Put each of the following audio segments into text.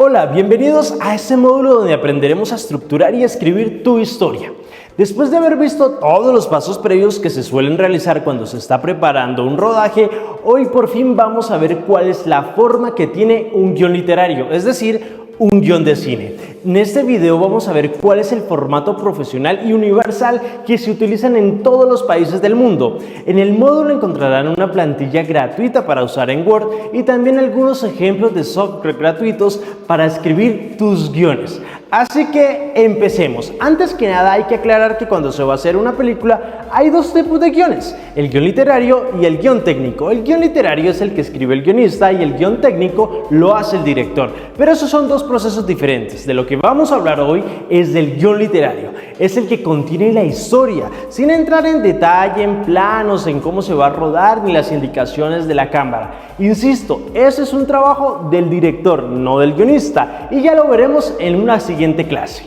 Hola, bienvenidos a este módulo donde aprenderemos a estructurar y escribir tu historia. Después de haber visto todos los pasos previos que se suelen realizar cuando se está preparando un rodaje, hoy por fin vamos a ver cuál es la forma que tiene un guión literario, es decir, un guión de cine. En este video vamos a ver cuál es el formato profesional y universal que se utilizan en todos los países del mundo. En el módulo encontrarán una plantilla gratuita para usar en Word y también algunos ejemplos de software gratuitos para escribir tus guiones. Así que empecemos. Antes que nada hay que aclarar que cuando se va a hacer una película hay dos tipos de guiones, el guión literario y el guión técnico. El guión literario es el que escribe el guionista y el guión técnico lo hace el director. Pero esos son dos procesos diferentes. De lo que vamos a hablar hoy es del guión literario. Es el que contiene la historia, sin entrar en detalle, en planos, en cómo se va a rodar ni las indicaciones de la cámara. Insisto, ese es un trabajo del director, no del guionista, y ya lo veremos en una siguiente clase.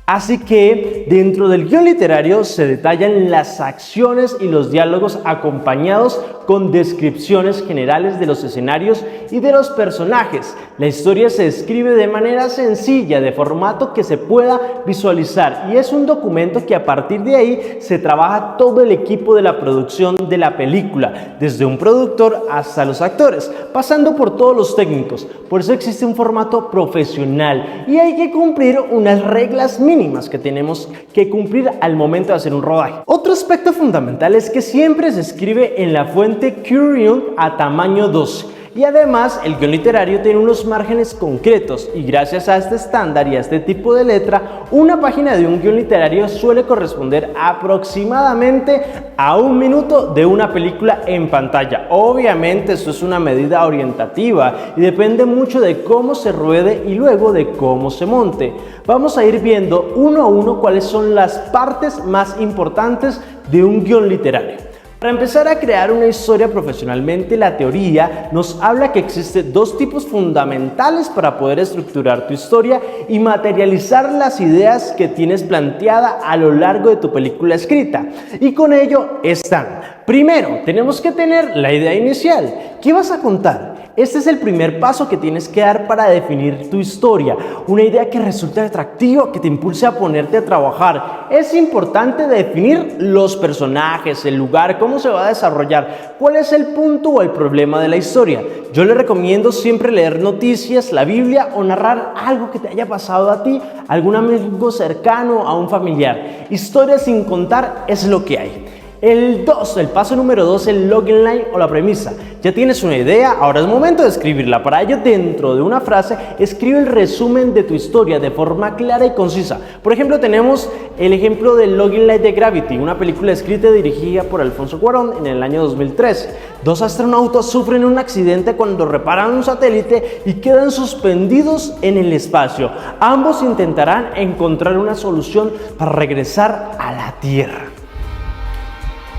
Así que dentro del guión literario se detallan las acciones y los diálogos acompañados con descripciones generales de los escenarios y de los personajes. La historia se escribe de manera sencilla, de formato que se pueda visualizar, y es un documento que a partir de ahí se trabaja todo el equipo de la producción de la película, desde un productor hasta los actores, pasando por todos los técnicos. Por eso existe un formato profesional y hay que cumplir unas reglas mínimas que tenemos que cumplir al momento de hacer un rodaje. Otro aspecto fundamental es que siempre se escribe en la fuente Curium a tamaño 12. Y además el guión literario tiene unos márgenes concretos y gracias a este estándar y a este tipo de letra, una página de un guión literario suele corresponder aproximadamente a 1 minuto de una película en pantalla. Obviamente esto es una medida orientativa y depende mucho de cómo se ruede y luego de cómo se monte. Vamos a ir viendo uno a uno cuáles son las partes más importantes de un guión literario. Para empezar a crear una historia profesionalmente, la teoría nos habla que existen dos tipos fundamentales para poder estructurar tu historia y materializar las ideas que tienes planteada a lo largo de tu película escrita. Y con ello están: primero, tenemos que tener la idea inicial. ¿Qué vas a contar? Este es el primer paso que tienes que dar para definir tu historia, una idea que resulte atractiva, que te impulse a ponerte a trabajar. Es importante definir los personajes, el lugar, cómo se va a desarrollar, cuál es el punto o el problema de la historia. Yo le recomiendo siempre leer noticias, la Biblia o narrar algo que te haya pasado a ti, a algún amigo cercano, a un familiar. Historias sin contar es lo que hay. El paso número 2, el logline o la premisa. Ya tienes una idea, ahora es momento de escribirla. Para ello, dentro de una frase, escribe el resumen de tu historia de forma clara y concisa. Por ejemplo, tenemos el ejemplo del logline de Gravity, una película escrita y dirigida por Alfonso Cuarón en el año 2013. Dos astronautas sufren un accidente cuando reparan un satélite y quedan suspendidos en el espacio. Ambos intentarán encontrar una solución para regresar a la Tierra.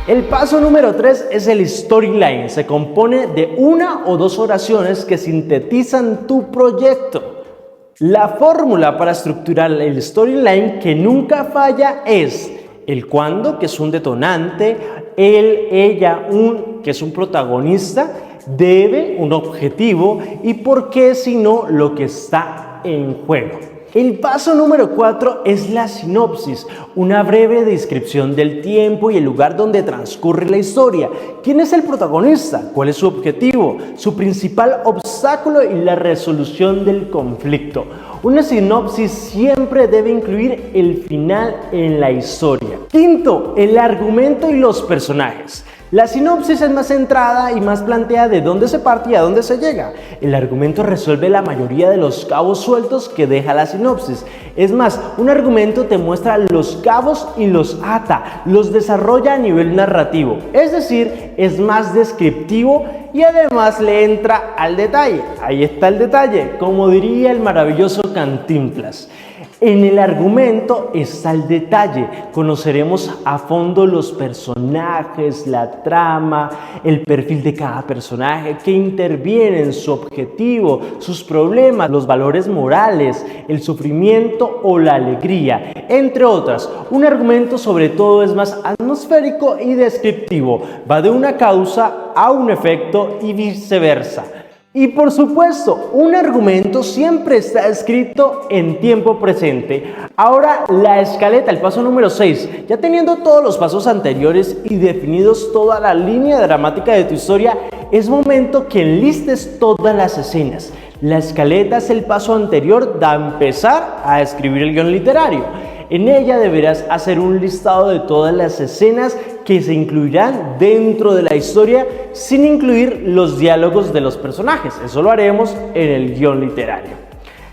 El paso número 3 es el storyline. Se compone de 1 o 2 oraciones que sintetizan tu proyecto. La fórmula para estructurar el storyline que nunca falla es el cuándo, que es un detonante, él, ella, que es un protagonista, debe, un objetivo, y por qué, si no, lo que está en juego. El paso número 4 es la sinopsis, una breve descripción del tiempo y el lugar donde transcurre la historia. ¿Quién es el protagonista? ¿Cuál es su objetivo? Su principal obstáculo y la resolución del conflicto. Una sinopsis siempre debe incluir el final en la historia. Quinto, el argumento y los personajes. La sinopsis es más centrada y más plantea de dónde se parte y a dónde se llega. El argumento resuelve la mayoría de los cabos sueltos que deja la sinopsis. Es más, un argumento te muestra los cabos y los ata, los desarrolla a nivel narrativo. Es decir, es más descriptivo y además le entra al detalle. Ahí está el detalle, como diría el maravilloso Cantinflas. En el argumento está el detalle. Conoceremos a fondo los personajes, la trama, el perfil de cada personaje, qué interviene en su objetivo, sus problemas, los valores morales, el sufrimiento o la alegría, entre otras. Un argumento sobre todo es más atmosférico y descriptivo. Va de una causa a un efecto y viceversa. Y por supuesto, un argumento siempre está escrito en tiempo presente. Ahora la escaleta, el paso número 6. Ya teniendo todos los pasos anteriores y definidos toda la línea dramática de tu historia, es momento que enlistes todas las escenas. La escaleta es el paso anterior de empezar a escribir el guión literario. En ella deberás hacer un listado de todas las escenas que se incluirán dentro de la historia sin incluir los diálogos de los personajes. Eso lo haremos en el guión literario.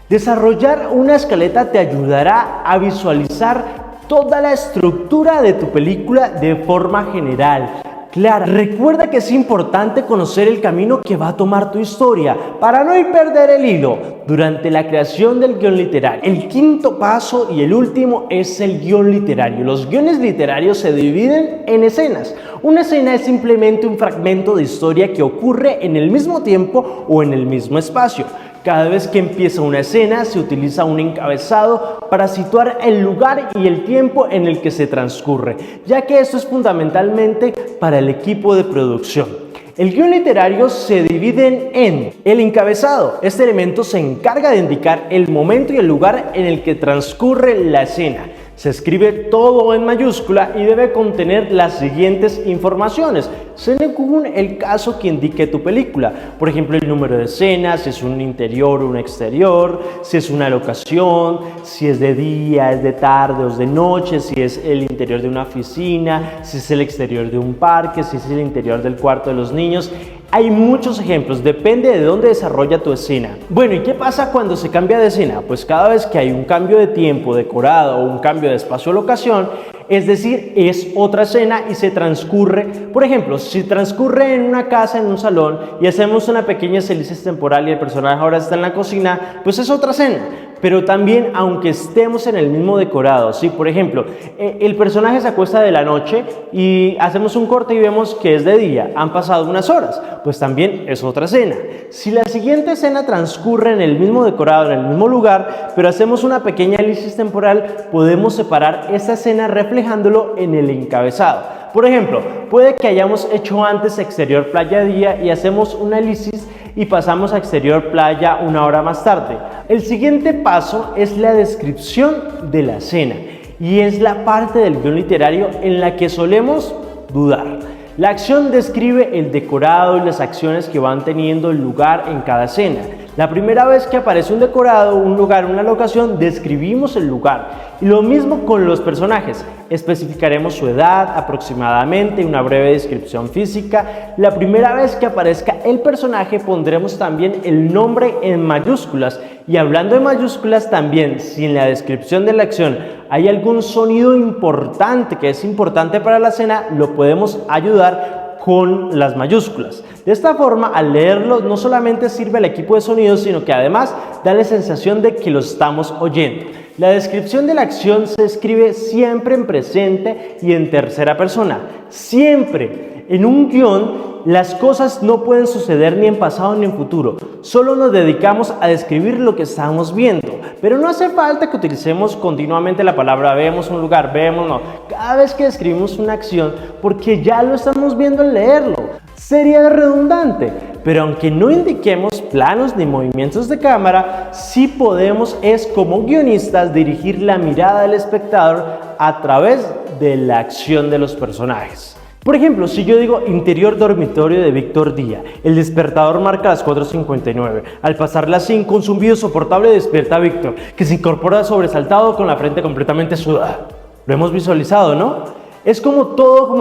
Desarrollar una escaleta te ayudará a visualizar toda la estructura de tu película de forma general, clara. Recuerda que es importante conocer el camino que va a tomar tu historia para no perder el hilo durante la creación del guión literario. El quinto paso y el último es el guión literario. Los guiones literarios se dividen en escenas. Una escena es simplemente un fragmento de historia que ocurre en el mismo tiempo o en el mismo espacio. Cada vez que empieza una escena se utiliza un encabezado para situar el lugar y el tiempo en el que se transcurre, ya que esto es fundamentalmente para el equipo de producción. El guión literario se divide en el encabezado. Este elemento se encarga de indicar el momento y el lugar en el que transcurre la escena. Se escribe todo en mayúscula y debe contener las siguientes informaciones, según el caso que indique tu película. Por ejemplo, el número de escenas, si es un interior o un exterior, si es una locación, si es de día, es de tarde o es de noche, si es el interior de una oficina, si es el exterior de un parque, si es el interior del cuarto de los niños. Hay muchos ejemplos, depende de dónde desarrolla tu escena. Bueno, ¿y qué pasa cuando se cambia de escena? Pues cada vez que hay un cambio de tiempo, decorado o un cambio de espacio o locación, es decir, es otra escena y se transcurre. Por ejemplo, si transcurre en una casa, en un salón, y hacemos una pequeña elipsis temporal y el personaje ahora está en la cocina, pues es otra escena. Pero también, aunque estemos en el mismo decorado, ¿sí? Por ejemplo, el personaje se acuesta de la noche y hacemos un corte y vemos que es de día, han pasado unas horas, pues también es otra escena. Si la siguiente escena transcurre en el mismo decorado, en el mismo lugar, pero hacemos una pequeña elipsis temporal, podemos separar esa escena reflejándolo en el encabezado. Por ejemplo, puede que hayamos hecho antes exterior playa día y hacemos una elipsis y pasamos a exterior playa una hora más tarde. El siguiente paso es la descripción de la escena y es la parte del guión literario en la que solemos dudar. La acción describe el decorado y las acciones que van teniendo lugar en cada escena. La primera vez que aparece un decorado, un lugar, una locación, describimos el lugar. Y lo mismo con los personajes. Especificaremos su edad aproximadamente, una breve descripción física. La primera vez que aparezca el personaje pondremos también el nombre en mayúsculas. Y hablando de mayúsculas también, si en la descripción de la acción hay algún sonido importante que es importante para la escena, lo podemos ayudar con las mayúsculas. De esta forma, al leerlo, no solamente sirve al equipo de sonido, sino que además da la sensación de que lo estamos oyendo. La descripción de la acción se escribe siempre en presente y en tercera persona. Siempre. En un guión, las cosas no pueden suceder ni en pasado ni en futuro. Solo nos dedicamos a describir lo que estamos viendo. Pero no hace falta que utilicemos continuamente la palabra vemos un lugar, vemos, no. Cada vez que describimos una acción, porque ya lo estamos viendo al leerlo. Sería redundante, pero aunque no indiquemos planos ni movimientos de cámara, sí podemos, como guionistas, dirigir la mirada del espectador a través de la acción de los personajes. Por ejemplo, si yo digo interior dormitorio de Víctor Díaz, el despertador marca las 4:59. Al pasar las 5, un zumbido soportable despierta a Víctor, que se incorpora sobresaltado con la frente completamente sudada. Lo hemos visualizado, ¿no? Es como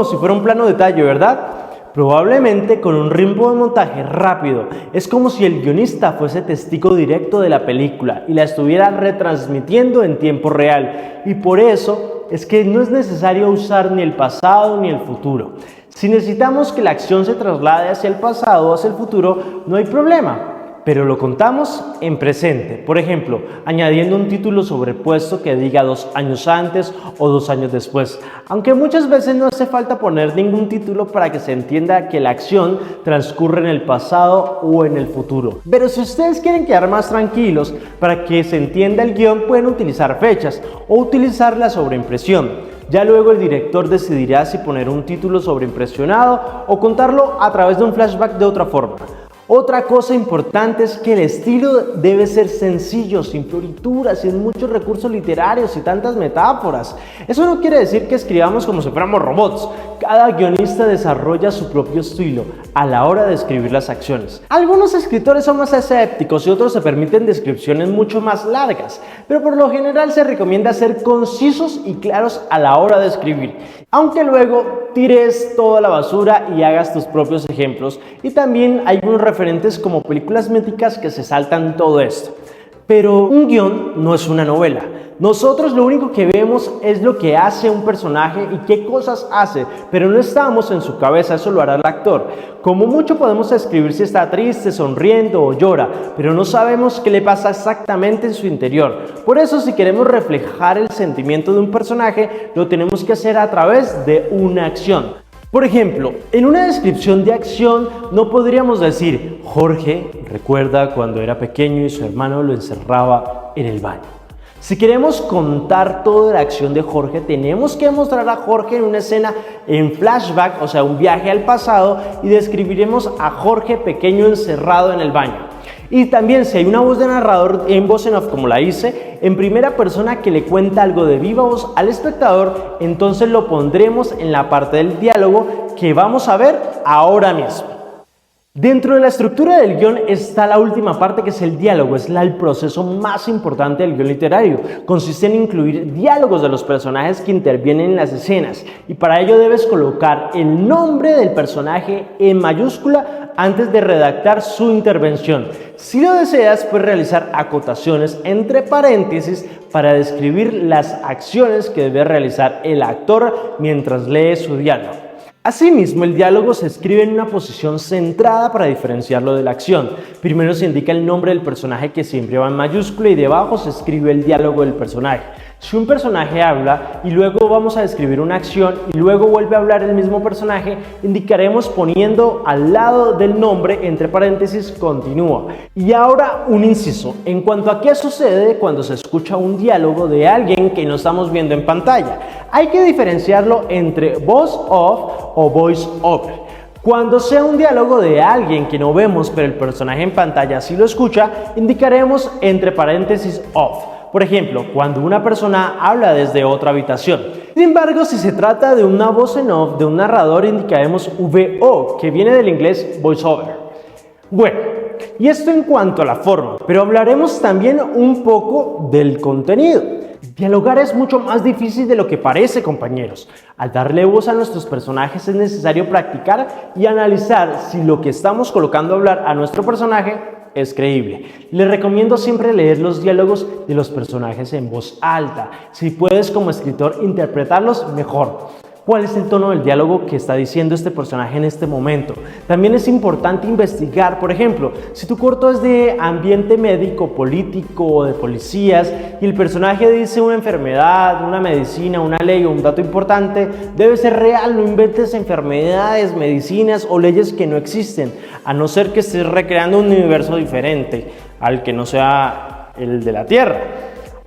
si fuera un plano detalle, ¿verdad? Probablemente con un ritmo de montaje rápido. Es como si el guionista fuese testigo directo de la película y la estuviera retransmitiendo en tiempo real. Y por eso es que no es necesario usar ni el pasado ni el futuro. Si necesitamos que la acción se traslade hacia el pasado o hacia el futuro, no hay problema, pero lo contamos en presente. Por ejemplo, añadiendo un título sobrepuesto que diga 2 años antes o 2 años después. Aunque muchas veces no hace falta poner ningún título para que se entienda que la acción transcurre en el pasado o en el futuro. Pero si ustedes quieren quedar más tranquilos para que se entienda el guión, pueden utilizar fechas o utilizar la sobreimpresión. Ya luego el director decidirá si poner un título sobreimpresionado o contarlo a través de un flashback de otra forma. Otra cosa importante es que el estilo debe ser sencillo, sin florituras, sin muchos recursos literarios y tantas metáforas. Eso no quiere decir que escribamos como si fuéramos robots. Cada guionista desarrolla su propio estilo a la hora de escribir las acciones. Algunos escritores son más escépticos y otros se permiten descripciones mucho más largas, pero por lo general se recomienda ser concisos y claros a la hora de escribir, aunque luego tires toda la basura y hagas tus propios ejemplos. Y también hay unos referentes como películas míticas que se saltan todo esto. Pero un guión no es una novela. Nosotros lo único que vemos es lo que hace un personaje y qué cosas hace, pero no estamos en su cabeza, eso lo hará el actor. Como mucho podemos escribir si está triste, sonriendo o llora, pero no sabemos qué le pasa exactamente en su interior. Por eso, si queremos reflejar el sentimiento de un personaje, lo tenemos que hacer a través de una acción. Por ejemplo, en una descripción de acción no podríamos decir: Jorge recuerda cuando era pequeño y su hermano lo encerraba en el baño. Si queremos contar toda la acción de Jorge, tenemos que mostrar a Jorge en una escena en flashback, o sea, un viaje al pasado, y describiremos a Jorge pequeño encerrado en el baño. Y también, si hay una voz de narrador en voz en off, como la hice, en primera persona que le cuenta algo de viva voz al espectador, entonces lo pondremos en la parte del diálogo que vamos a ver ahora mismo. Dentro de la estructura del guión está la última parte, que es el diálogo. Es el proceso más importante del guión literario. Consiste en incluir diálogos de los personajes que intervienen en las escenas, y para ello debes colocar el nombre del personaje en mayúscula antes de redactar su intervención. Si lo deseas, puedes realizar acotaciones entre paréntesis para describir las acciones que debe realizar el actor mientras lee su diálogo. Asimismo, el diálogo se escribe en una posición centrada para diferenciarlo de la acción. Primero se indica el nombre del personaje, que siempre va en mayúscula, y debajo se escribe el diálogo del personaje. Si un personaje habla y luego vamos a describir una acción y luego vuelve a hablar el mismo personaje, indicaremos poniendo al lado del nombre entre paréntesis continúa. Y ahora un inciso en cuanto a qué sucede cuando se escucha un diálogo de alguien que no estamos viendo en pantalla. Hay que diferenciarlo entre voice off o voice over. Cuando sea un diálogo de alguien que no vemos pero el personaje en pantalla sí lo escucha, indicaremos entre paréntesis off. Por ejemplo, cuando una persona habla desde otra habitación. Sin embargo, si se trata de una voz en off de un narrador, indicaremos VO, que viene del inglés voiceover. Bueno, y esto en cuanto a la forma, pero hablaremos también un poco del contenido. Dialogar es mucho más difícil de lo que parece, compañeros. Al darle voz a nuestros personajes es necesario practicar y analizar si lo que estamos colocando a hablar a nuestro personaje es creíble. Les recomiendo siempre leer los diálogos de los personajes en voz alta. Si puedes como escritor interpretarlos, mejor. ¿Cuál es el tono del diálogo que está diciendo este personaje en este momento? También es importante investigar, por ejemplo, si tu corto es de ambiente médico, político o de policías y el personaje dice una enfermedad, una medicina, una ley o un dato importante, debe ser real. No inventes enfermedades, medicinas o leyes que no existen, a no ser que estés recreando un universo diferente al que no sea el de la Tierra.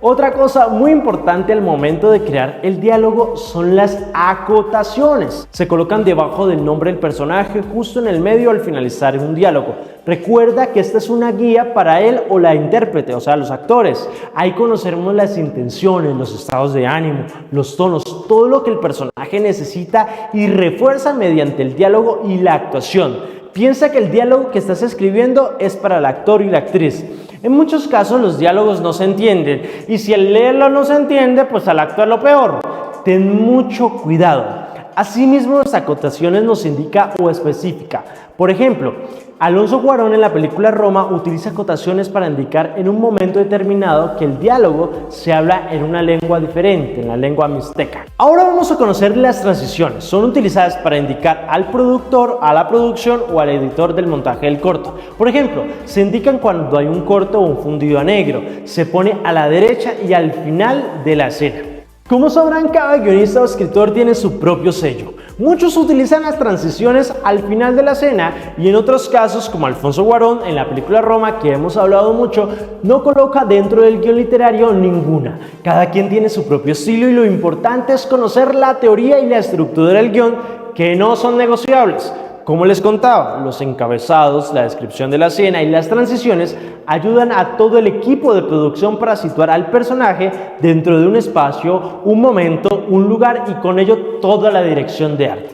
Otra cosa muy importante al momento de crear el diálogo son las acotaciones. Se colocan debajo del nombre del personaje, justo en el medio al finalizar un diálogo. Recuerda que esta es una guía para él o la intérprete, o sea, los actores. Ahí conoceremos las intenciones, los estados de ánimo, los tonos, todo lo que el personaje necesita y refuerza mediante el diálogo y la actuación. Piensa que el diálogo que estás escribiendo es para el actor y la actriz. En muchos casos los diálogos no se entienden, y si al leerlo no se entiende, pues al actuar lo peor. Ten mucho cuidado. Asimismo, las acotaciones nos indica o especifica. Por ejemplo, Alfonso Cuarón en la película Roma utiliza acotaciones para indicar en un momento determinado que el diálogo se habla en una lengua diferente, en la lengua mixteca. Ahora vamos a conocer las transiciones. Son utilizadas para indicar al productor, a la producción o al editor del montaje del corto. Por ejemplo, se indican cuando hay un corto o un fundido a negro. Se pone a la derecha y al final de la escena. Como sabrán, cada guionista o escritor tiene su propio sello. Muchos utilizan las transiciones al final de la escena y en otros casos, como Alfonso Cuarón en la película Roma, que hemos hablado mucho, no coloca dentro del guión literario ninguna. Cada quien tiene su propio estilo y lo importante es conocer la teoría y la estructura del guión, que no son negociables. Como les contaba, los encabezados, la descripción de la escena y las transiciones ayudan a todo el equipo de producción para situar al personaje dentro de un espacio, un momento, un lugar y con ello toda la dirección de arte.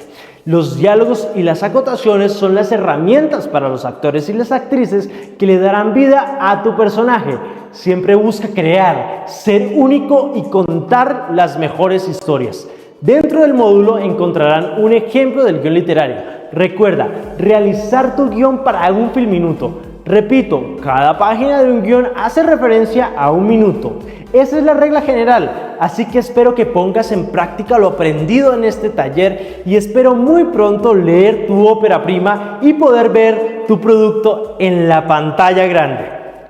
Los diálogos y las acotaciones son las herramientas para los actores y las actrices que le darán vida a tu personaje. Siempre busca crear, ser único y contar las mejores historias. Dentro del módulo encontrarán un ejemplo del guión literario. Recuerda, realizar tu guión para un filminuto. Repito, cada página de un guión hace referencia a un minuto. Esa es la regla general, así que espero que pongas en práctica lo aprendido en este taller y espero muy pronto leer tu ópera prima y poder ver tu producto en la pantalla grande.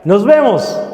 ¡Nos vemos!